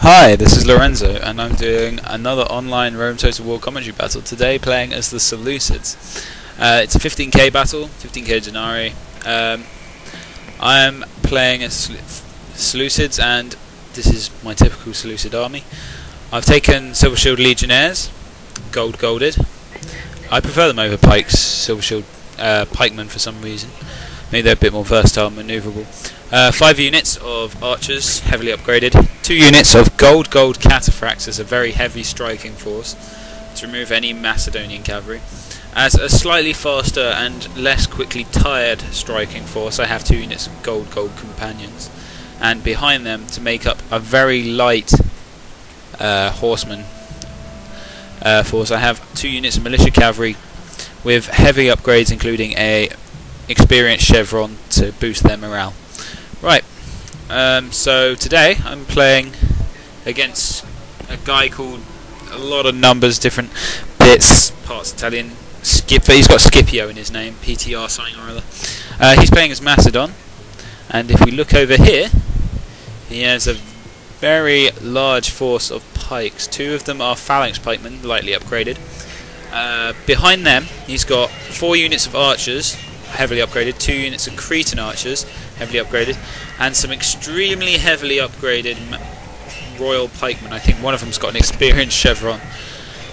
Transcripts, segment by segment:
Hi, this is Lorenzo, and I'm doing another online Rome Total War commentary battle, today playing as the Seleucids. It's a 15k battle, 15k Denarii. I'm playing as Seleucids, and this is my typical Seleucid army. I've taken Silver Shield Legionnaires, golded. I prefer them over Pikes, Silver Shield Pikemen for some reason. Maybe they're a bit more versatile and manoeuvrable. 5 units of archers, heavily upgraded. 2 units of gold cataphracts as a very heavy striking force to remove any Macedonian cavalry. As a slightly faster and less quickly tired striking force, I have 2 units of gold companions. And behind them, to make up a very light horseman force, I have 2 units of militia cavalry with heavy upgrades, including a experienced chevron to boost their morale. Right, so today I'm playing against a guy called a lot of numbers, different bits, parts Italian. He's got Scipio in his name, PTR something or other. He's playing as Macedon, and if we look over here, he has a very large force of pikes. 2 of them are phalanx pikemen, lightly upgraded. Behind them, he's got 4 units of archers, heavily upgraded, 2 units of Cretan archers, heavily upgraded, and some extremely heavily upgraded royal pikemen. I think one of them's got an experienced chevron.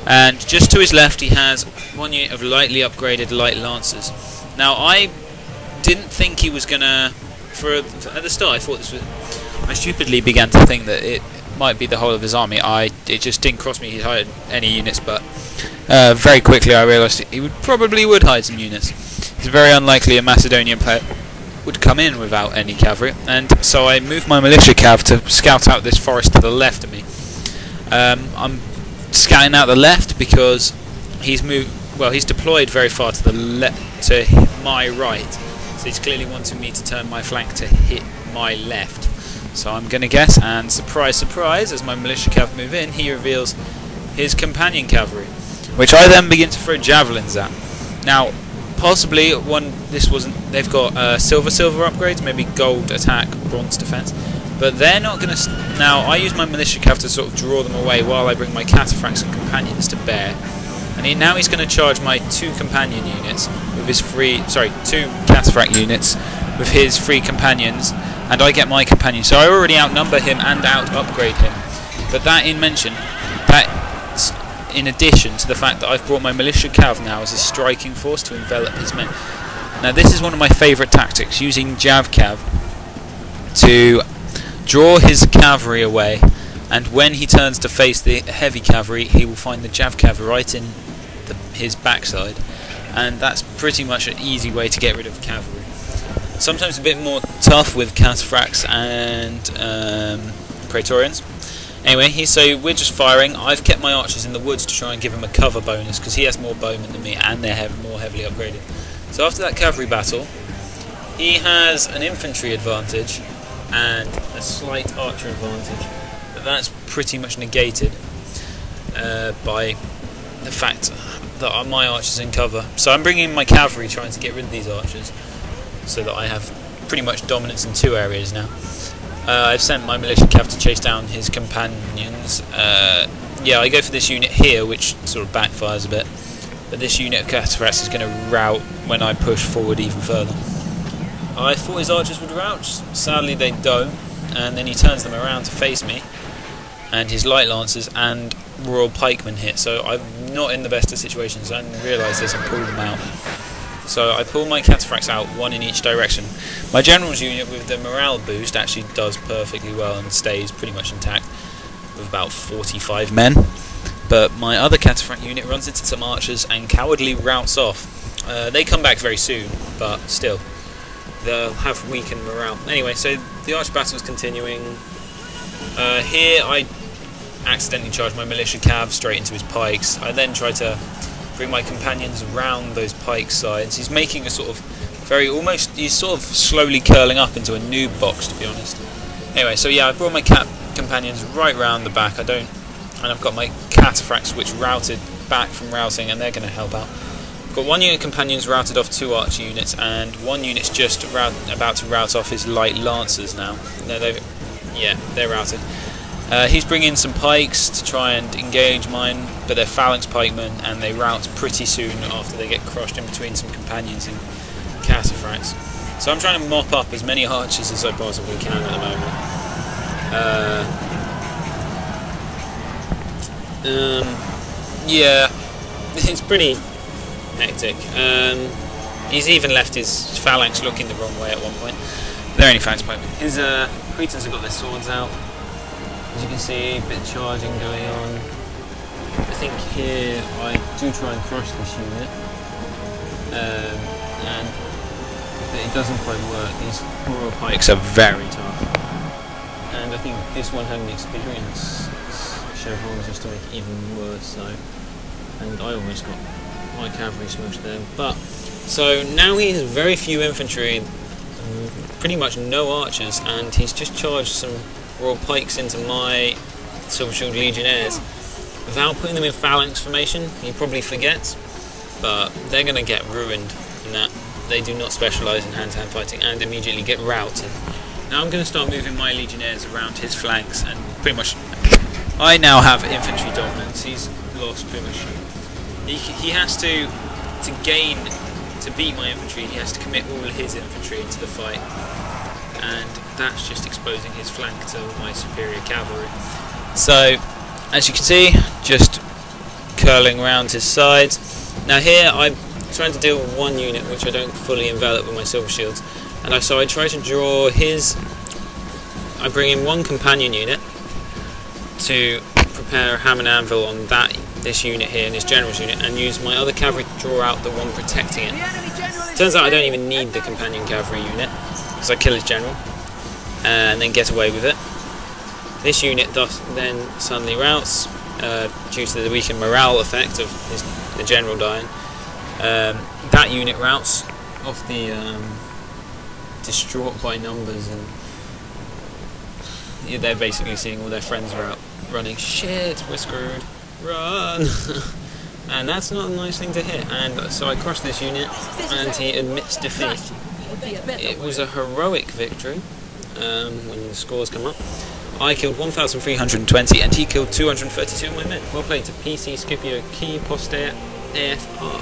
And just to his left he has 1 unit of lightly upgraded light lancers. Now I didn't think he was gonna, at the start I thought this was, I stupidly began to think that it might be the whole of his army. It just didn't cross me he'd hide any units, but very quickly I realised he probably would hide some units. It's very unlikely a Macedonian player would come in without any cavalry, and so I moved my militia cav to scout out this forest to the left of me. I'm scouting out the left because he's deployed very far to my right, so he's clearly wanting me to turn my flank to hit my left. So I'm going to guess, and surprise, surprise, as my militia cav move in, he reveals his companion cavalry, which I then begin to throw javelins at. Now, possibly they've got silver upgrades, maybe gold attack, bronze defense, but they're not going to. Now I use my militia cav to sort of draw them away while I bring my cataphracts and companions to bear. And now he's going to charge my 2 companion units with his 2 cataphract units with his 3 companions, and I get my companion. So I already outnumber him and out-upgrade him. But that in addition to the fact that I've brought my militia cav now as a striking force to envelop his men. Now this is one of my favourite tactics, using Jav cav to draw his cavalry away, and when he turns to face the heavy cavalry he will find the Jav cav right in his backside, and that's pretty much an easy way to get rid of cavalry. Sometimes a bit more tough with cataphracts and praetorians. Anyway, so we're just firing. I've kept my archers in the woods to try and give him a cover bonus, because he has more bowmen than me and they're more heavily upgraded. So after that cavalry battle, he has an infantry advantage and a slight archer advantage, but that's pretty much negated by the fact that my archer's in cover. So I'm bringing in my cavalry trying to get rid of these archers, so that I have pretty much dominance in 2 areas now. I've sent my militia cav to chase down his companions. Yeah, I go for this unit here, which sort of backfires a bit, but this unit of cataphracts is going to rout when I push forward even further. I thought his archers would rout, sadly they don't, and then he turns them around to face me, and his light lancers and royal pikemen hit, so I'm not in the best of situations. I didn't realise this and pulled them out. So I pull my cataphracts out, 1 in each direction. My general's unit with the morale boost actually does perfectly well and stays pretty much intact with about 45 men. But my other cataphract unit runs into some archers and cowardly routs off. They come back very soon, but still, they'll have weakened morale. Anyway, so the archer battle is continuing. Here I accidentally charge my militia cav straight into his pikes. I then try to bring my companions round those pike sides. He's making a sort of he's sort of slowly curling up into a noob box, to be honest. Anyway, so yeah, I brought my companions right round the back. And I've got my cataphracts which routed back from routing, and they're going to help out. I've got 1 unit of companions routed off 2 archer units, and 1 unit's just about to rout off his light lancers now. No, they're routed. He's bringing some pikes to try and engage mine, but they're phalanx pikemen and they rout pretty soon after they get crushed in between some companions and cataphracts. So I'm trying to mop up as many archers as I possibly can at the moment. Yeah, it's pretty hectic. He's even left his phalanx looking the wrong way at one point. They're only phalanx pikemen. His Cretans have got their swords out. As you can see, a bit of charging going on. I think here I do try and crush this unit, but it doesn't quite work. These royal pikes are very tough, and I think this one having the experience chevrons just to make it even worse. So, and I almost got my cavalry smushed there. But so now he has very few infantry, pretty much no archers, and he's just charged some royal pikes into my Silver Shield Legionnaires without putting them in phalanx formation. He probably forgets, but they're going to get ruined in that. They do not specialise in hand-to-hand fighting and immediately get routed. Now I'm going to start moving my Legionnaires around his flanks, and pretty much I now have infantry dominance. He's lost pretty much. He has to beat my infantry, he has to commit all his infantry into the fight, and that's just exposing his flank to my superior cavalry. So, as you can see, just curling around his sides. Now here I'm trying to deal with one unit which I don't fully envelop with my silver shields, and so I try to draw his. I bring in one companion unit to prepare a hammer and anvil on this unit here and his general's unit, and use my other cavalry to draw out the one protecting it. Turns out I don't even need the companion cavalry unit, because I kill his general and then get away with it. This unit thus then suddenly routs due to the weakened morale effect of the general dying. That unit routs off the distraught by numbers, and they're basically seeing all their friends rout, running, shit, we're screwed, run! And that's not a nice thing to hear. And so I crush this unit, and he admits defeat. It was a heroic victory when the scores come up. I killed 1,320 and he killed 232 of my men. Well played to PC Scipio Key Poster AFR.